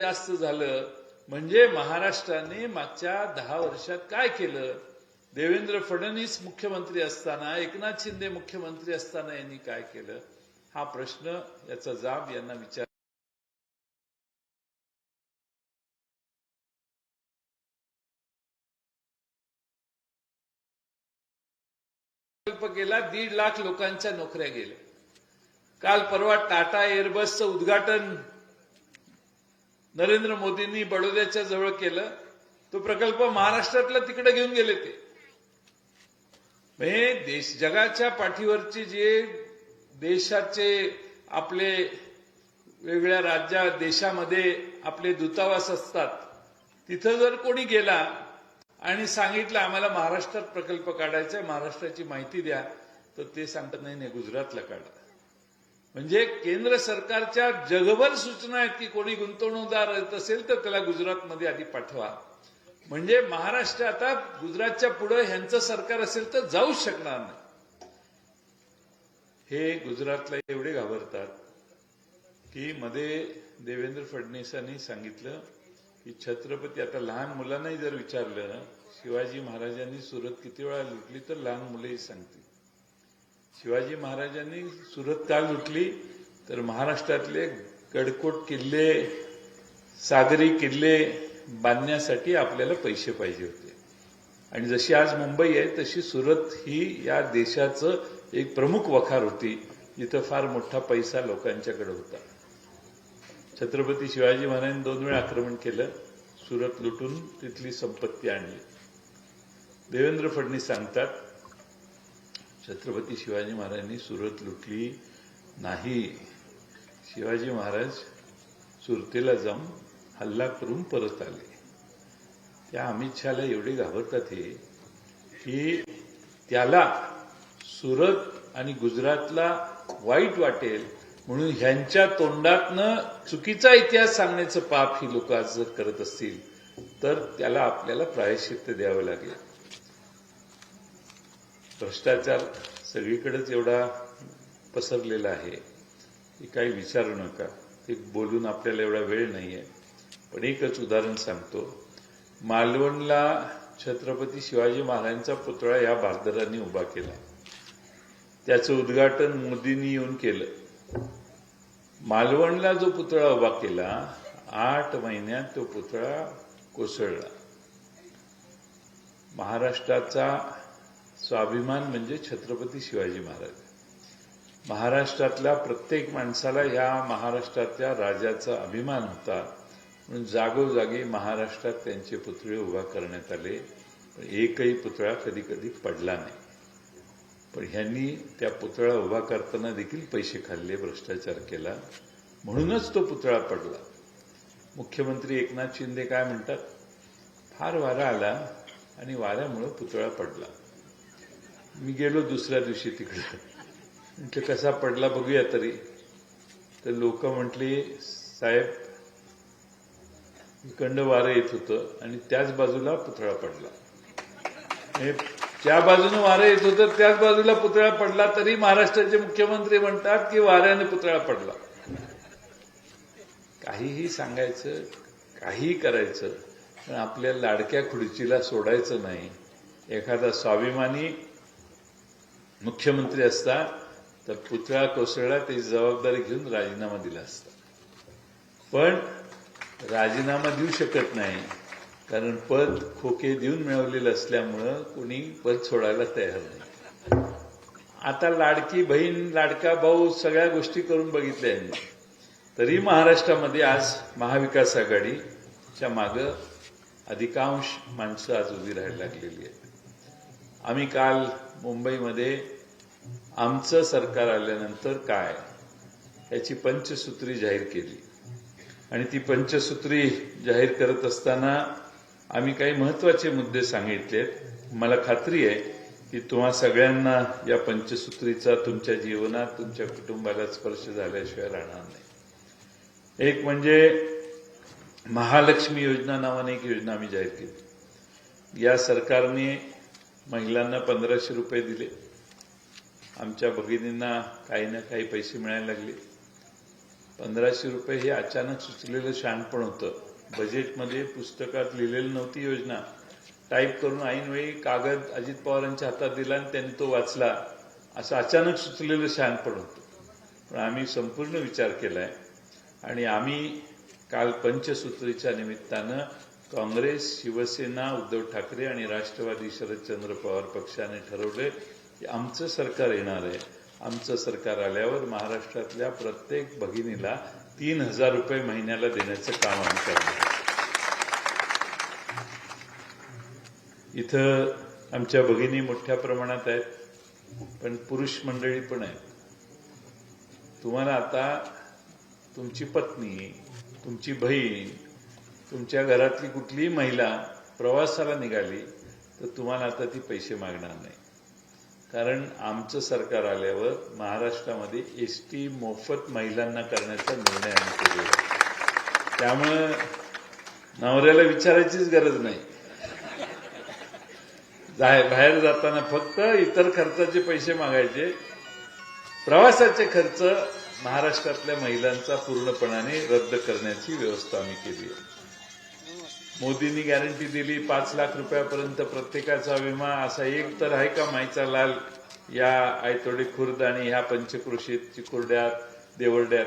जास्त झालं म्हणजे महाराष्ट्राने मागच्या 10 वर्षात काय केलं, देवेंद्र फडणवीस मुख्यमंत्री असताना, एकनाथ शिंदे मुख्यमंत्री असताना यांनी काय केलं, हा प्रश्न, याचा जाब यांना विचार केला. 1.5 लाख लोकांच्या नोकऱ्या गेल्या. काल परवा टाटा एअरबसचं उद्घाटन नरेंद्र मोदींनी बडोद्याच्या जवळ केलं. तो प्रकल्प महाराष्ट्रातला तिकडे घेऊन गेले ते. म्हणजे जगाच्या पाठीवरचे जे देशाचे आपले वेगवेगळ्या देशामध्ये आपले दूतावास असतात, तिथं जर कोणी गेला आणि सांगितलं आम्हाला महाराष्ट्रात प्रकल्प काढायचा आहे, महाराष्ट्राची माहिती द्या, तर ते सांगतात नाही गुजरातला काढा. म्हणजे केंद्र सरकारच्या जगभर सूचना आहेत की कोणी गुंतवणूकदार येत असेल तर त्याला गुजरातमध्ये आधी पाठवा. म्हणजे महाराष्ट्र आता गुजरातच्या पुढे ह्यांचं सरकार असेल तर जाऊच शकणार नाही. हे गुजरातला एवढे घाबरतात की मध्ये देवेंद्र फडणवीसांनी सांगितलं की छत्रपती, आता लहान मुलांनाही जर विचारलं शिवाजी महाराजांनी सुरत किती वेळा लुटली तर लहान मुलेही सांगतील. शिवाजी महाराजांनी सुरत का लुटली तर महाराष्ट्रातले गडकोट किल्ले, सागरी किल्ले बांधण्यासाठी आपल्याला पैसे पाहिजे होते. आणि जशी आज मुंबई आहे तशी सुरत ही या देशाचं एक प्रमुख वखार होती, जिथं फार मोठा पैसा लोकांच्याकडे होता. छत्रपती शिवाजी महाराजांनी 2 वेळा आक्रमण केलं, सुरत लुटून तिथली संपत्ती आणली. देवेंद्र फडणवीस सांगतात छत्रपती शिवाजी महाराजांनी सुरत लुटली नाही. शिवाजी महाराज सुरतेला जाऊन हल्ला करून परत आले. त्या अमित शहाला एवढे घाबरतात हे की त्याला सुरत आणि गुजरातला वाईट वाटेल म्हणून ह्यांच्या तोंडातनं चुकीचा इतिहास सांगण्याचं पाप ही लोक आज जर करत असतील तर त्याला आपल्याला प्रायश्चित्त द्यावं लागेल. भ्रष्टाचार सगळीकडेच एवढा पसरलेला आहे की काही विचारू नका. ते बोलून आपल्याला एवढा वेळ नाहीये. पण एकच उदाहरण सांगतो. मालवणला छत्रपती शिवाजी महाराजांचा पुतळा या भारदरांनी उभा केला. त्याचं उद्घाटन मोदींनी येऊन केलं. मालवणला जो पुतळा उभा केला 8 महिन्यात तो पुतळा कोसळला. महाराष्ट्राचा स्वाभिमान म्हणजे छत्रपती शिवाजी महाराज. महाराष्ट्रातल्या प्रत्येक माणसाला या महाराष्ट्रातल्या राजाचा अभिमान होता म्हणून जागोजागी महाराष्ट्रात त्यांचे पुतळे उभा करण्यात आले. पण एकही पुतळा कधी कधी पडला नाही. पण ह्यांनी त्या पुतळा उभा करताना देखील पैसे खाल्ले, भ्रष्टाचार केला, म्हणूनच तो पुतळा पडला. मुख्यमंत्री एकनाथ शिंदे काय म्हणतात, फार वारा आला आणि वाऱ्यामुळे पुतळा पडला. मी गेलो दुसऱ्या दिवशी तिकडे, म्हटलं कसा पडला बघूया तरी. तर लोक म्हटली साहेब इकडनं वारं येत होतं आणि त्याच बाजूला पुतळा पडला. ज्या बाजूने वारं येत होतं त्याच बाजूला पुतळा पडला तरी महाराष्ट्राचे मुख्यमंत्री म्हणतात की वाऱ्याने पुतळा पडला. काहीही सांगायचं, काहीही करायचं, पण आपल्या लाडक्या खुर्चीला सोडायचं नाही. एखादा स्वाभिमानी मुख्यमंत्री असता तर पुतळा कोसळला त्याची जबाबदारी घेऊन राजीनामा दिला असता. पण राजीनामा देऊ शकत नाही, कारण पद खोके देऊन मिळवलेलं असल्यामुळं कोणी पद सोडायला तयार नाही. आता लाडकी बहीण, लाडका भाऊ सगळ्या गोष्टी करून बघितल्या यांनी, तरी महाराष्ट्रामध्ये आज महाविकास आघाडीच्या मागं अधिकांश माणसं आज उभी राहायला लागलेली आहेत. आम्ही काल मुंबईमध्ये आमचं सरकार आल्यानंतर काय याची पंचसूत्री जाहीर केली. आणि ती पंचसूत्री जाहीर करत असताना आम्ही काही महत्वाचे मुद्दे सांगितलेत. मला खात्री आहे की तुम्हा सगळ्यांना या पंचसूत्रीचा तुमच्या जीवनात, तुमच्या कुटुंबाला स्पर्श झाल्याशिवाय राहणार नाही. एक म्हणजे महालक्ष्मी योजना नावाने एक योजना आम्ही जाहीर केली. या सरकारने महिलांना 1500 रुपये दिले. आमच्या भगिनींना काही ना काही पैसे मिळायला लागले. 1500 रुपये हे अचानक सुचलेलं शहाणपण होतं. बजेटमध्ये पुस्तकात लिहिलेलं नव्हती योजना. टाईप करून ऐनवेळी कागद अजित पवारांच्या हातात दिला आणि त्यांनी तो वाचला, असं अचानक सुचलेलं शहाणपण होतं. पण आम्ही संपूर्ण विचार केलाय आणि आम्ही काल पंचसूत्रीच्या निमित्तानं काँग्रेस, शिवसेना, उद्धव ठाकरे आणि राष्ट्रवादी शरदचंद्र पवार पक्षाने ठरवले की आमचं सरकार येणार आहे. आमचं सरकार आल्यावर महाराष्ट्रातल्या प्रत्येक भगिनीला 3000 रुपये महिन्याला देण्याचं काम आम्ही करणार. इथं आमच्या भगिनी मोठ्या प्रमाणात आहेत, पण पुरुष मंडळी पण आहेत. तुम्हाला आता तुमची पत्नी, तुमची बहीण, तुमच्या घरातली कुठलीही महिला प्रवासाला निघाली तर तुम्हाला आता ती पैसे मागणार नाही. कारण आमचं सरकार आल्यावर महाराष्ट्रामध्ये एसटी मोफत महिलांना करण्याचा निर्णय आम्ही केलेला. त्यामुळं नवऱ्याला विचारायचीच गरज नाही. बाहेर जाताना फक्त इतर खर्चाचे पैसे मागायचे. प्रवासाचे खर्च महाराष्ट्रातल्या महिलांचा पूर्णपणाने रद्द करण्याची व्यवस्था आम्ही केली आहे. मोदींनी गॅरंटी दिली 5 लाख रुपयापर्यंत प्रत्येकाचा विमा. असा एक तर आहे का माईचा लाल या आयतोडे खुर्द आणि ह्या पंचक्रोशीत, चिकुर्ड्यात, देवर्ड्यात,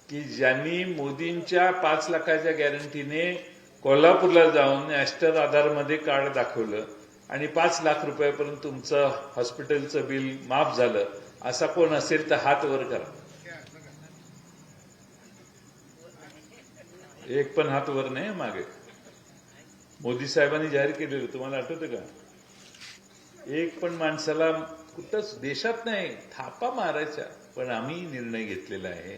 की ज्यांनी मोदींच्या 5 लाखाच्या गॅरंटीने कोल्हापूरला जाऊन ॲस्टर आधारमध्ये कार्ड दाखवलं आणि 5 लाख रुपयापर्यंत तुमचं हॉस्पिटलचं बिल माफ झालं, असा कोण असेल तर हात वर करा. एक पण हात वर नाही मागे. मोदी साहेबांनी जाहीर केलेलं तुम्हाला आठवतं का? एक पण माणसाला कुठंच देशात नाही, थापा मारायच्या. पण आम्ही निर्णय घेतलेला आहे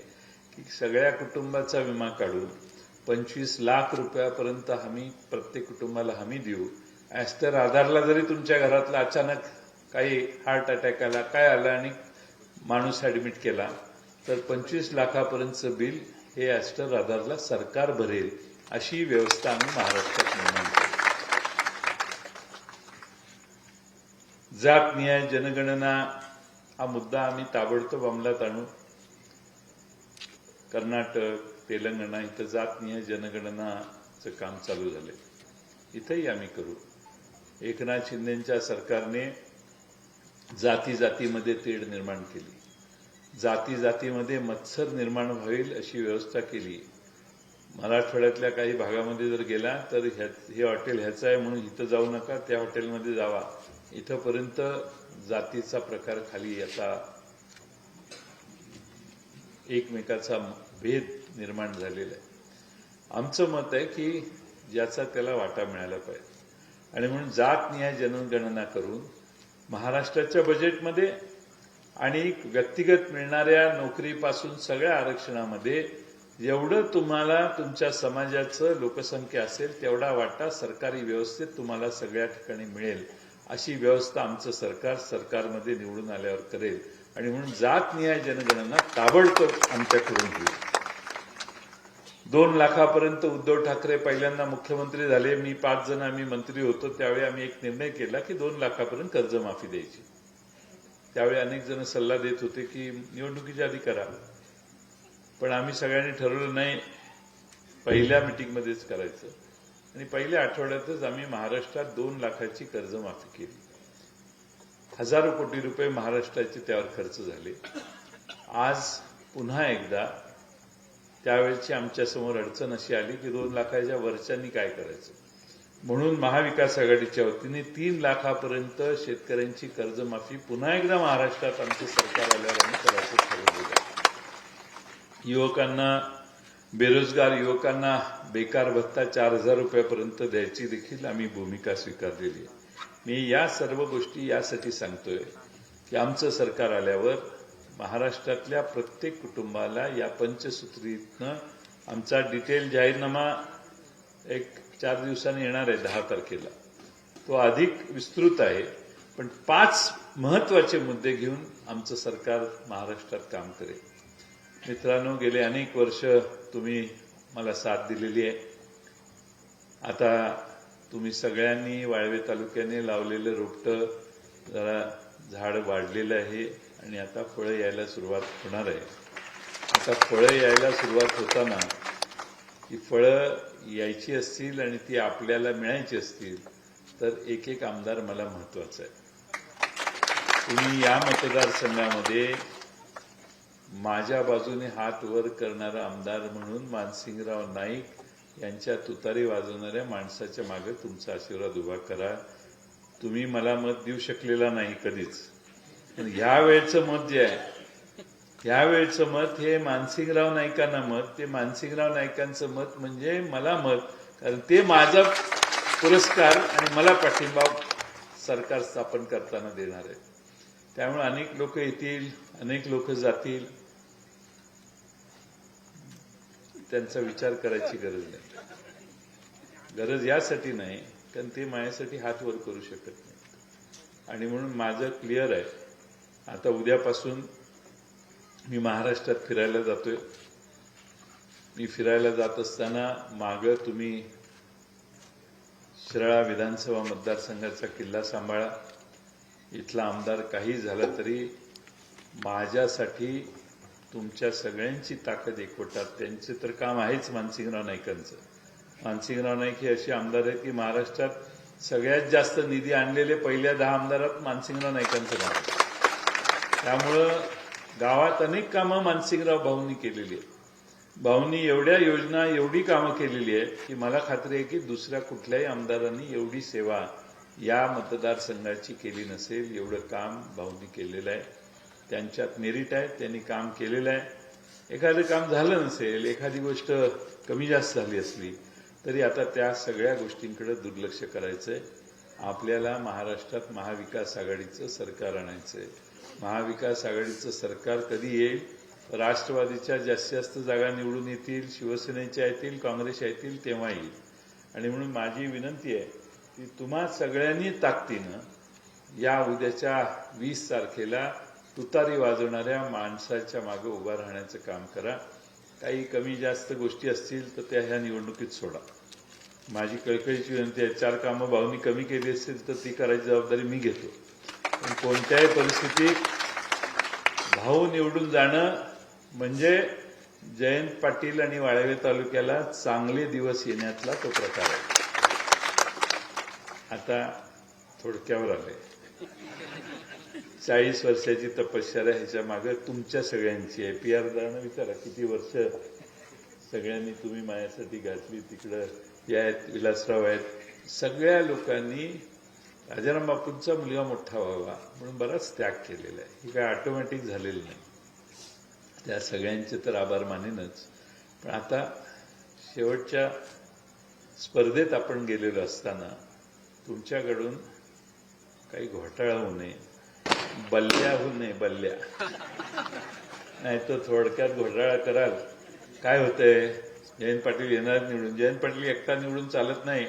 की सगळ्या कुटुंबाचा विमा काढून 25 लाख रुपयापर्यंत आम्ही प्रत्येक कुटुंबाला हमी देऊ. ॲस्टर आधारला जरी तुमच्या घरातला अचानक काही हार्ट अटॅक आला, काय आला आणि माणूस ऍडमिट केला, तर 25 लाखापर्यंतचं बिल हे ॲस्टर आधारला सरकार भरेल, अशी व्यवस्था आम्ही महाराष्ट्रात निर्माण केली. जातनिहाय जनगणना हा मुद्दा आम्ही ताबडतोब अंमलात आणू. कर्नाटक, तेलंगणा इथं जातनिहाय जनगणनाचं काम चालू झालंय. इथंही आम्ही करू. एकनाथ शिंदेच्या सरकारने जाती जातीमध्ये तेढ निर्माण केली. जाती जातीमध्ये मत्सर निर्माण होईल अशी व्यवस्था केली. मराठवाड्यातल्या काही भागामध्ये जर गेला तर हे हॉटेल ह्याचं आहे म्हणून इथं जाऊ नका, त्या हॉटेलमध्ये जावा. इथंपर्यंत जातीचा प्रकार खाली आता एकमेकाचा भेद निर्माण झालेला आहे. आमचं मत आहे की ज्याचा त्याला वाटा मिळाला पाहिजे आणि म्हणून जातनिहाय जनगणना करून महाराष्ट्राच्या बजेटमध्ये आणि व्यक्तिगत मिळणाऱ्या नोकरीपासून सगळ्या आरक्षणामध्ये जेवढं तुम्हाला तुमच्या समाजाचं लोकसंख्या असेल तेवढा वाटा सरकारी व्यवस्थेत तुम्हाला सगळ्या ठिकाणी मिळेल, अशी व्यवस्था आमचं सरकारमध्ये निवडून आल्यावर करेल. आणि म्हणून जातनिहाय जनगणना ताबडतोब आमच्याकडून होईल. 2 लाखापर्यंत उद्धव ठाकरे पहिल्यांदा मुख्यमंत्री झाले. मी 5 जण आम्ही मंत्री होतो. त्यावेळी आम्ही एक निर्णय केला की 2 लाखापर्यंत कर्जमाफी द्यायची. त्यावेळी अनेक जण सल्ला देत होते की निवडणुकीच्या आधी करा, पण आम्ही सगळ्यांनी ठरवलं नाही, पहिल्या मिटिंगमध्येच करायचं. आणि पहिल्या आठवड्यातच आम्ही महाराष्ट्रात 2 लाखाची कर्जमाफी केली. हजारो कोटी रुपये महाराष्ट्राचे त्यावर खर्च झाले. आज पुन्हा एकदा त्यावेळेची आमच्यासमोर अडचण अशी आली की 2 लाखाच्या वरच्यांनी काय करायचं, म्हणून महाविकास आघाडीच्या वतीने 3 लाखापर्यंत शेतकऱ्यांची कर्जमाफी पुन्हा एकदा महाराष्ट्रात आमचं सरकार आल्यावर आम्ही करायचं ठरवलं. युवकांना, बेरोजगार युवकांना बेकार भत्ता 4000 रुपयापर्यंत द्यायची देखील आम्ही भूमिका स्वीकारलेली आहे. मी या सर्व गोष्टी यासाठी सांगतोय की आमचं सरकार आल्यावर महाराष्ट्रातल्या प्रत्येक कुटुंबाला या पंचसूत्रीतनं आमचा डिटेल जाहीरनामा एक 4 दिवसांनी येणार आहे 10 तारखेला. तो अधिक विस्तृत आहे, पण 5 महत्वाचे मुद्दे घेऊन आमचं सरकार महाराष्ट्रात काम करेल. मित्रांनो, गेले अनेक वर्ष तुम्ही मला साथ दिलेली आहे. आता तुम्ही सगळ्यांनी वाळवे तालुक्याने लावलेलं रोपटं जरा झाड वाढलेलं आहे आणि आता फळं यायला सुरुवात होणार आहे. आता आता फळं यायला सुरुवात होताना ती फळं यायची असतील आणि ती आपल्याला मिळायची असतील तर एक एक आमदार मला महत्वाचा आहे. तुम्ही या मतदारसंघामध्ये माझ्या बाजूने हात वर करणारा आमदार म्हणून मानसिंगराव नाईक यांच्या तुतारी वाजवणाऱ्या माणसाच्या मागे तुमचा आशीर्वाद उभा करा. तुम्ही मला मत देऊ शकलेला नाही कधीच, पण ह्या वेळचं मत जे आहे, ह्या वेळचं मत हे मानसिंगराव नाईकांना मत, ते मानसिंगराव नाईकांचं मत म्हणजे मला मत, कारण ते माझा पुरस्कार आणि मला पाठिंबा सरकार स्थापन करताना देणार आहे. त्यामुळे अनेक लोक येतील, अनेक लोक जातील, त्यांचा विचार करायची गरज नाही. गरज यासाठी नाही कारण ते माझ्यासाठी हात वर करू शकत नाही. आणि म्हणून माझं क्लिअर आहे, आता उद्यापासून मी महाराष्ट्रात फिरायला जातोय. मी फिरायला जात असताना मागं तुम्ही शिराळा विधानसभा मतदारसंघाचा किल्ला सांभाळा. इथला आमदार काही झाला तरी माझ्यासाठी तुमच्या सगळ्यांची ताकद एकवटात. त्यांचे तर काम आहेच मानसिंगराव नाईकांचं. मानसिंगराव नाईक हे असे आमदार आहेत की महाराष्ट्रात सगळ्यात जास्त निधी आणलेले पहिल्या 10 आमदारात मानसिंगराव नाईकांचं नाव आहे. त्यामुळं गावात अनेक कामं मानसिंगराव भाऊंनी केलेली आहेत. भाऊंनी एवढ्या योजना, एवढी कामं केलेली आहेत की मला खात्री आहे की दुसऱ्या कुठल्याही आमदारांनी एवढी सेवा या मतदारसंघाची केली नसेल. एवढं काम भाऊंनी केलेलं आहे. त्यांच्यात मेरिट आहे, त्यांनी काम केलेलं आहे. एखादं काम झालं नसेल, एखादी गोष्ट कमी जास्त झाली असली तरी आता त्या सगळ्या गोष्टींकडे दुर्लक्ष करायचंय. आपल्याला महाराष्ट्रात महाविकास आघाडीचं सरकार आणायचंय. महाविकास आघाडीचं सरकार कधी येईल? राष्ट्रवादीच्या जास्तीत जास्त जागा निवडून येतील, शिवसेनेच्या येतील, काँग्रेस येतील, तेव्हा येईल. आणि म्हणून माझी विनंती आहे की तुम्हा सगळ्यांनी ताकदीनं या उद्याच्या 20 तारखेला तुतारी वाजवणाऱ्या माणसाच्या मागे उभा राहण्याचं काम करा. काही कमी जास्त गोष्टी असतील तर त्या ह्या निवडणुकीत सोडा. माझी कळकळीची विनंती आहे. 4 कामं भाऊंनी कमी केली असतील तर ती करायची जबाबदारी मी घेतो. पण कोणत्याही परिस्थितीत भाऊ निवडून जाणं म्हणजे जयंत पाटील आणि वाळवे तालुक्याला चांगले दिवस येण्यातला तो प्रकार आहे. आता थोडक्यावर आले. 40 वर्षाची तपश्चर्या ह्याच्या मागे तुमच्या सगळ्यांची आहे. पी आर दारांना विचारा किती वर्ष सगळ्यांनी तुम्ही माझ्यासाठी घातली. तिकडं या आहेत, विलासराव आहेत, सगळ्या लोकांनी राजाराम बापूंचा मुलगा मोठा व्हावा म्हणून बराच त्याग केलेला आहे. हे काय ऑटोमॅटिक झालेलं नाही. त्या सगळ्यांचे तर आभार मानेनच. पण आता शेवटच्या स्पर्धेत आपण गेलेलो असताना तुमच्याकडून काही घोटाळा होऊ नये, बल्ल्या होऊ नये, बल्ल्या नाही तर थोडक्यात घोटाळा कराल. काय होतंय, जयंत पाटील येणार निवडून. जयंत पाटील एकटा निवडून चालत नाही.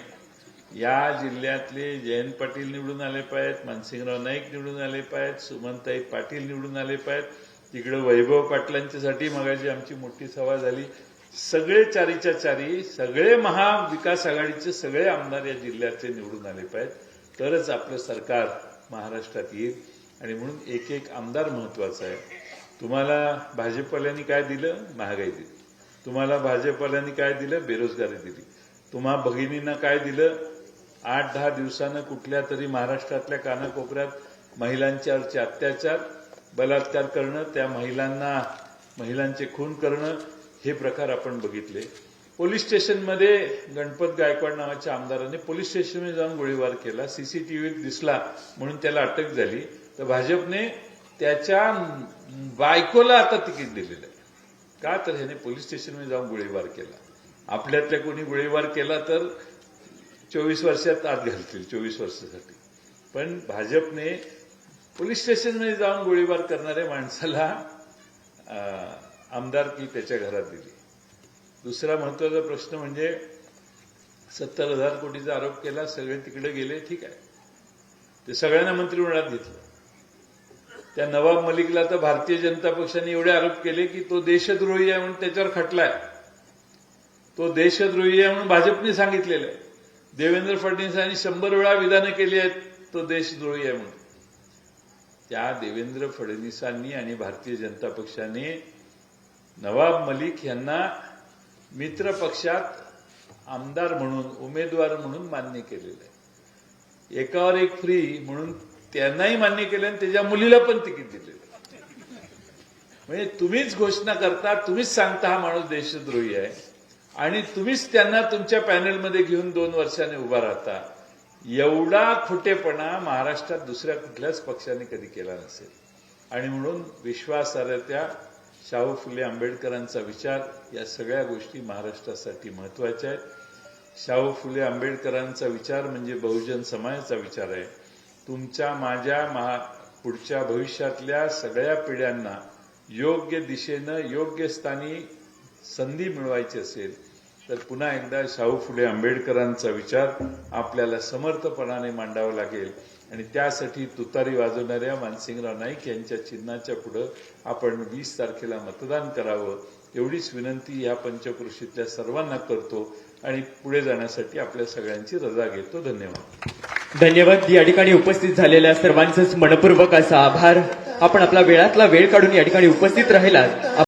या जिल्ह्यातले जयंत पाटील निवडून आले पाहिजेत, मानसिंगराव नाईक निवडून आले पाहिजेत, सुमनताई पाटील निवडून आले पाहिजेत. तिकडे वैभव पाटलांच्यासाठी मगाची आमची मोठी सभा झाली. सगळे चारीच्या चारी, सगळे महाविकास आघाडीचे सगळे आमदार या जिल्ह्याचे निवडून आले पाहिजेत, तरच आपलं सरकार महाराष्ट्रात येईल. आणि म्हणून एक एक आमदार महत्वाचा आहे. तुम्हाला भाजपवाल्यांनी काय दिलं? महागाई दिली. तुम्हाला भाजपवाल्यांनी काय दिलं? बेरोजगारी दिली. तुम्हा भगिनींना काय दिलं? 8-10 दिवसानं कुठल्या तरी महाराष्ट्रातल्या कानाकोपऱ्यात महिलांच्यावरचे अत्याचार, बलात्कार करणं, त्या महिलांचे खून करणं, हे प्रकार आपण बघितले. पोलीस स्टेशनमध्ये गणपत गायकवाड नावाच्या आमदाराने पोलीस स्टेशनमध्ये जाऊन गोळीबार केला. सीसीटीव्हीत दिसला म्हणून त्याला अटक झाली. तर भाजपने त्याच्या बायकोला आता तिकीट दिलेलं आहे. का? तर ह्याने पोलीस स्टेशनमध्ये जाऊन गोळीबार केला. आपल्यातल्या कोणी गोळीबार केला तर 24 वर्षात आत घालतील, 24 वर्षासाठी. पण भाजपने पोलीस स्टेशनमध्ये जाऊन गोळीबार करणाऱ्या माणसाला आमदारकी त्याच्या घरात दिली. दुसरा महत्वाचा प्रश्न म्हणजे 70,000 कोटीचा आरोप केला, सगळे तिकडे गेले, ठीक आहे. ते सगळ्यांना मंत्रिमंडळात घेतलं. त्या नवाब मलिकला तर भारतीय जनता पक्षाने एवढे आरोप केले की तो देशद्रोही आहे म्हणून त्याच्यावर खटलाय. तो देशद्रोही आहे म्हणून भाजपने सांगितलेलं आहे. देवेंद्र फडणवीसांनी 100 वेळा विधानं केली आहेत तो देशद्रोही आहे म्हणून. त्या देवेंद्र फडणवीसांनी आणि भारतीय जनता पक्षाने नवाब मलिक यांना मित्र पक्षात आमदार म्हणून उमेदवार म्हणून मान्य केलेलं आहे. एकावर एक फ्री म्हणून त्यांनाही मान्य केलं आणि त्याच्या मुलीला पण तिकीट दिलेलं. म्हणजे तुम्हीच घोषणा करता, तुम्हीच सांगता हा माणूस देशद्रोही आहे आणि तुम्हीच त्यांना तुमच्या पॅनेलमध्ये घेऊन 2 वर्षांनी उभा राहता. एवढा खोटेपणा महाराष्ट्रात दुसऱ्या कुठल्याच पक्षाने कधी केला नसेल. आणि म्हणून विश्वासार्हता, शाहू फुले आंबेडकरांचा विचार, या सगळ्या गोष्टी महाराष्ट्रासाठी महत्वाच्या आहेत. शाहू फुले आंबेडकरांचा विचार म्हणजे बहुजन समाजाचा विचार आहे. तुमच्या माझ्या पुढच्या भविष्यातल्या सगळ्या पिढ्यांना योग्य दिशेनं योग्य स्थानी संधी मिळवायची असेल तर पुन्हा एकदा शाहू फुले आंबेडकरांचा विचार आपल्याला समर्थपणाने मांडावा लागेल. आणि त्यासाठी तुतारी वाजवणाऱ्या मानसिंगराव नाईक यांच्या चिन्हाच्या पुढे आपण 20 तारखेला मतदान करावं, एवढीच विनंती या पंचक्रोशीतल्या सर्वांना करतो आणि पुढे जाण्यासाठी आपल्या सगळ्यांची रजा घेतो. धन्यवाद. धन्यवाद. या ठिकाणी उपस्थित झालेल्या सर्वांचंच मनपूर्वक असा आभार. आपण आपला वेळातला वेळ काढून या ठिकाणी उपस्थित राहिलात.